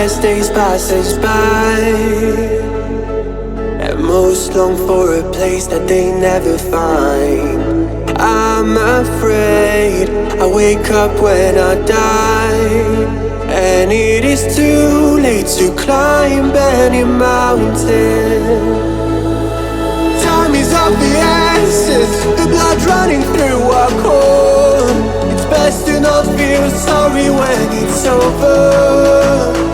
as days passes by, and most long for a place that they never find. I'm afraid I wake up when I die, and it is too late to climb any mountain. Time is of the essence, the blood running through our core. It's best to not feel sorry when it's over.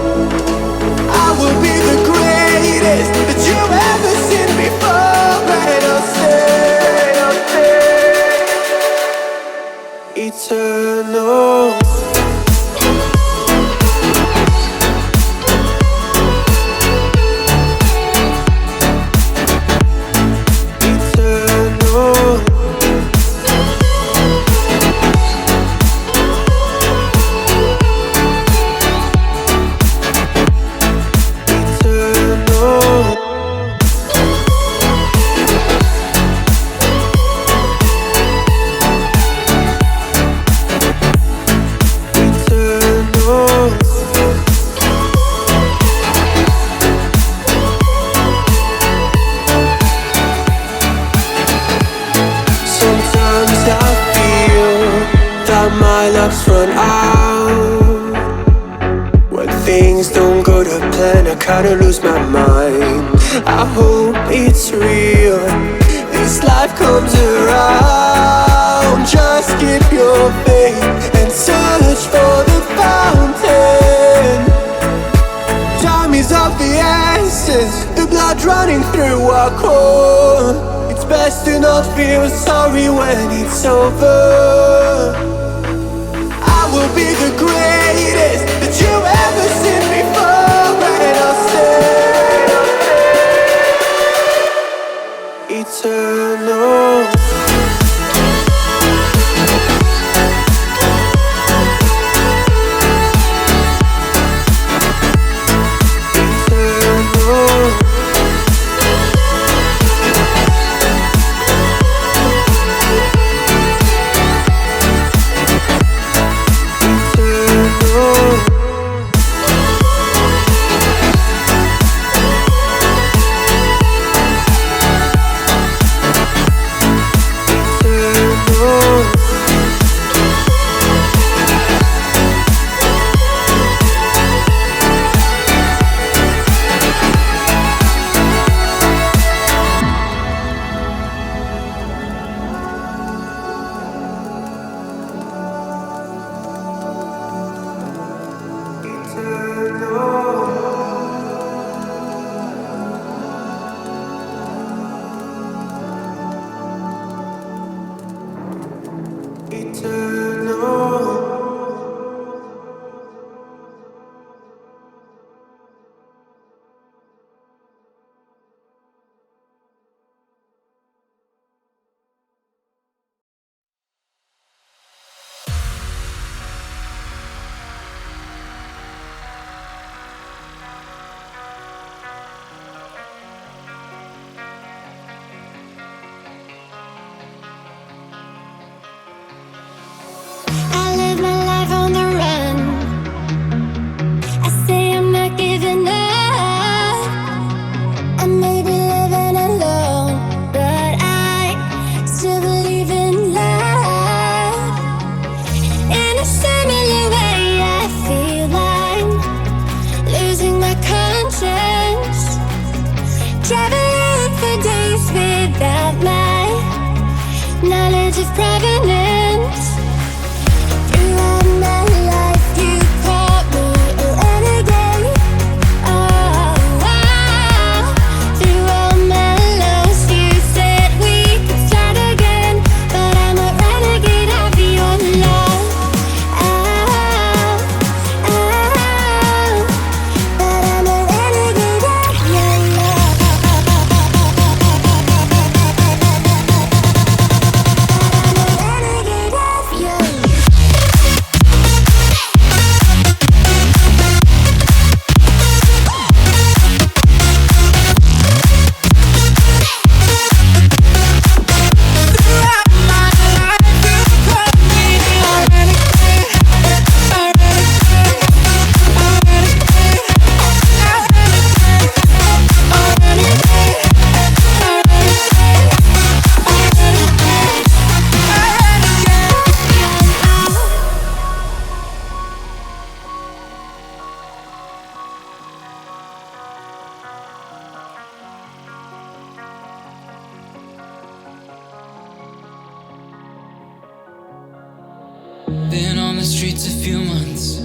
I will be the greatest that you've ever seen before, and I'll stay eternal. My luck's run out. When things don't go to plan, I kinda lose my mind. I hope it's real, this life comes around. Just keep your faith and search for the fountain. Time is of the essence, the blood running through our core. It's best to not feel sorry when it's over. I will be the greatest that you've ever seen before, and I'll stay eternal. Eternal. Been on the streets a few months.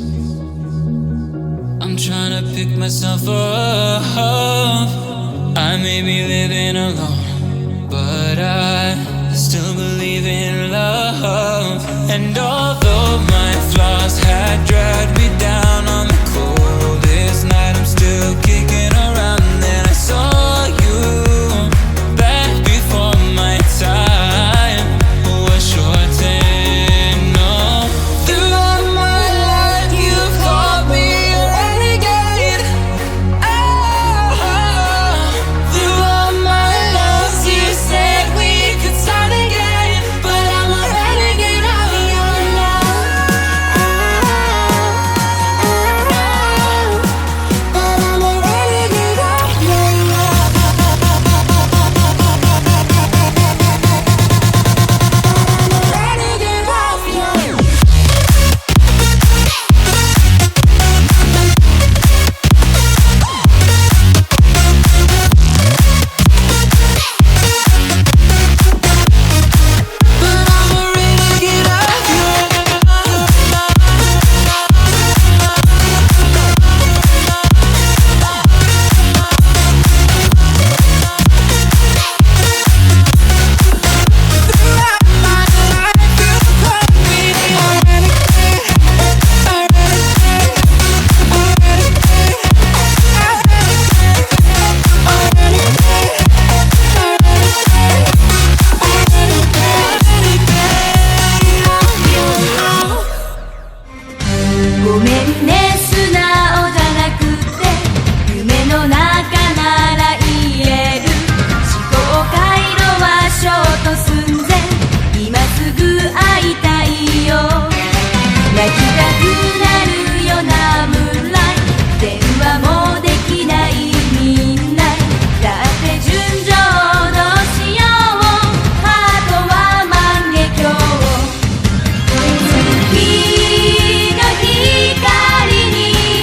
I'm trying to pick myself up. I may be living alone, but I still believe in love. And although my flaws had dragged me